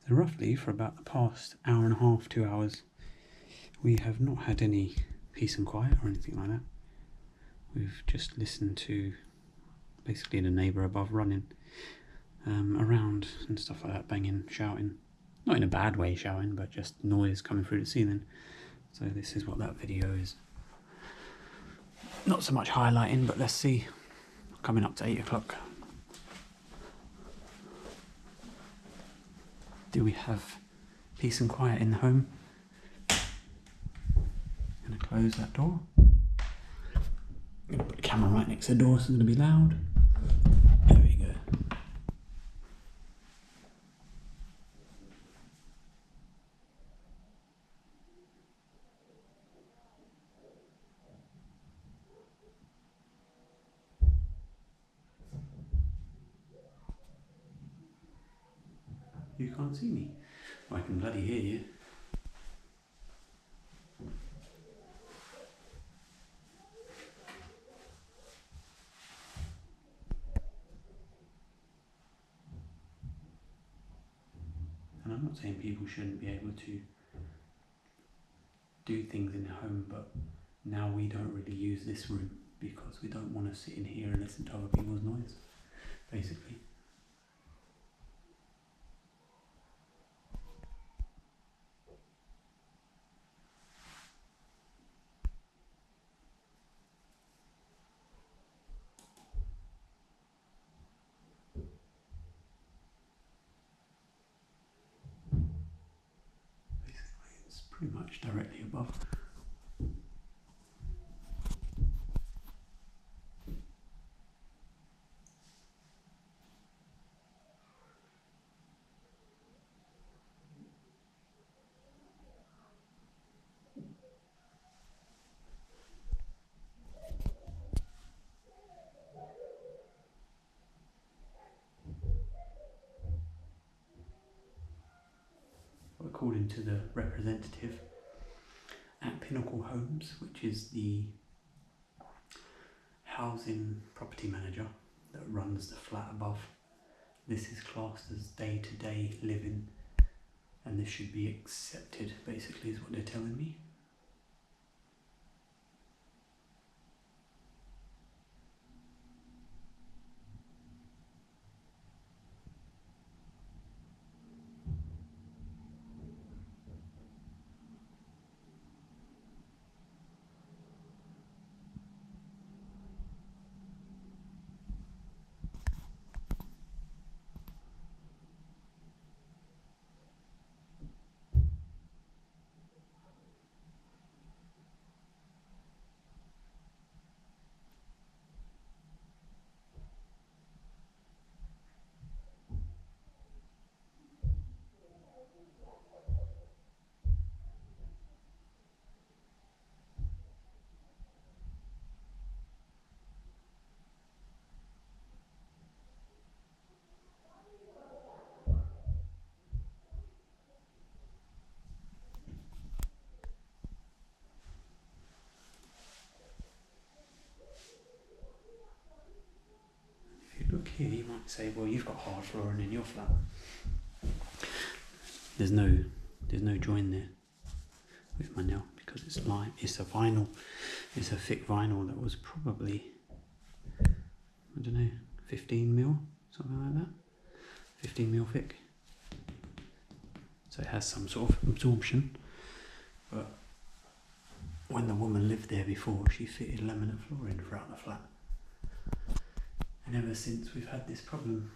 So roughly for about the past hour and a half, 2 hours, we have not had any peace and quiet or anything like that. We've just listened to basically the neighbour above running around and stuff like that, banging, shouting. Not in a bad way shouting, but just noise coming through the ceiling. So this is what that video is. Not so much highlighting, but let's see. Coming up to 8 o'clock. Do we have peace and quiet in the home? Gonna close that door. Gonna put the camera right next to the door so it's gonna be loud. There we go. You can't see me. Well, I can bloody hear you. And I'm not saying people shouldn't be able to do things in the home, but now we don't really use this room because we don't want to sit in here and listen to other people's noise, basically. It's pretty much directly above. According to the representative at Pinnacle Homes, which is the housing property manager that runs the flat above, this is classed as day-to-day living and this should be accepted, basically, is what they're telling me. Look here, you might say, well, you've got hard flooring in your flat. There's no join there with my nail because it's a vinyl. It's a thick vinyl that was probably, I don't know, 15 mil, something like that. 15 mil thick. So it has some sort of absorption. But when the woman lived there before, she fitted laminate flooring throughout the flat. And ever since we've had this problem.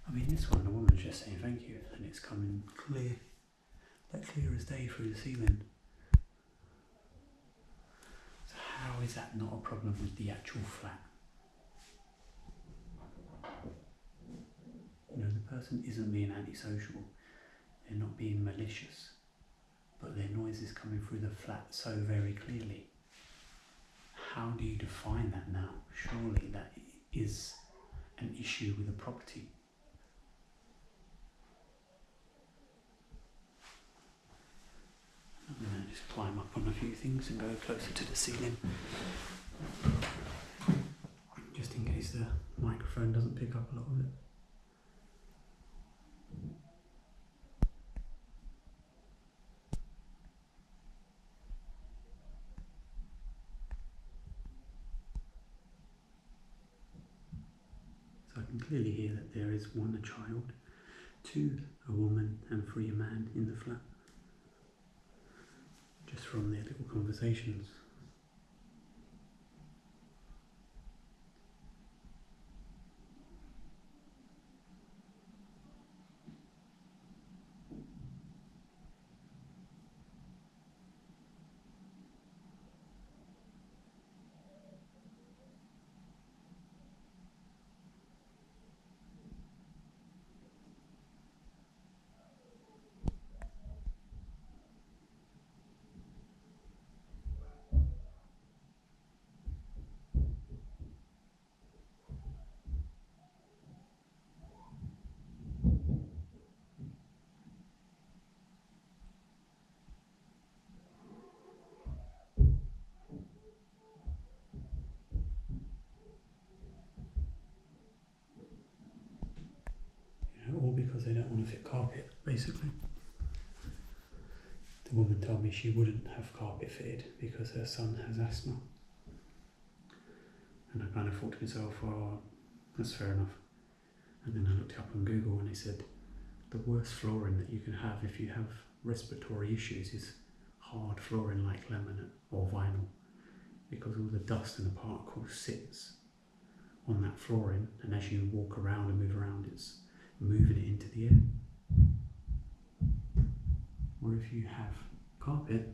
I mean, this one, the woman's just saying thank you, and it's coming clear, like clear as day through the ceiling. So how is that not a problem with the actual flat? You know, the person isn't being antisocial, they're not being malicious, but their noise is coming through the flat so very clearly. How do you define that now? Surely that is an issue with a property. I'm going to just climb up on a few things and go closer to the ceiling, just in case the microphone doesn't pick up a lot of it. So I can clearly hear that there is 1 a child, 2 a woman and 3 a man in the flat, just from their little conversations. All because they don't want to fit carpet, basically. The woman told me she wouldn't have carpet fitted because her son has asthma. And I kind of thought to myself, well, that's fair enough. And then I looked it up on Google and they said the worst flooring that you can have if you have respiratory issues is hard flooring like laminate or vinyl, because all the dust and the particles sits on that flooring, and as you walk around and move around, it's moving it into the air. Or if you have carpet,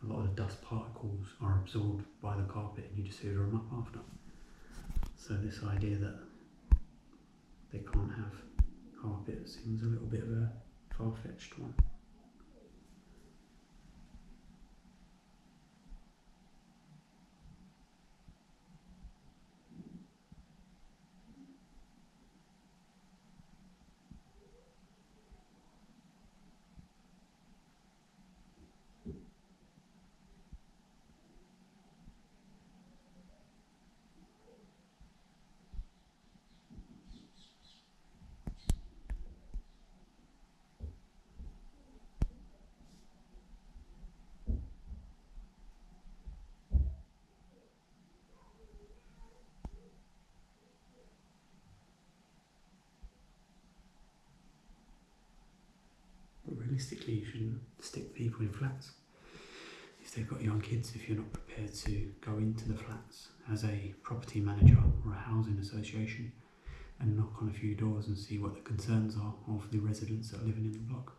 a lot of the dust particles are absorbed by the carpet and you just hoover them up after. So this idea that they can't have carpet seems a little bit of a far-fetched one. But realistically, you shouldn't stick people in flats. If they've got young kids, if you're not prepared to go into the flats as a property manager or a housing association and knock on a few doors and see what the concerns are of the residents that are living in the block.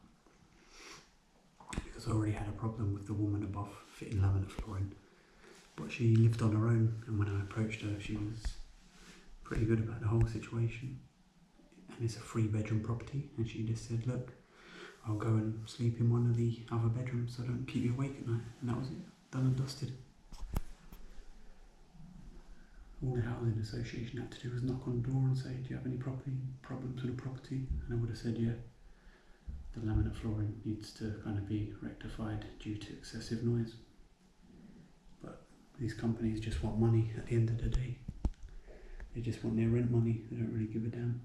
Because I already had a problem with the woman above fitting laminate flooring, but she lived on her own, and when I approached her she was pretty good about the whole situation. And it's a 3-bedroom property, and she just said, look, I'll go and sleep in one of the other bedrooms so I don't keep you awake at night. And that was it, done and dusted. All the housing association had to do was knock on the door and say, do you have any problems with the property? And I would have said, yeah, the laminate flooring needs to kind of be rectified due to excessive noise. But these companies just want money at the end of the day. They just want their rent money, they don't really give a damn.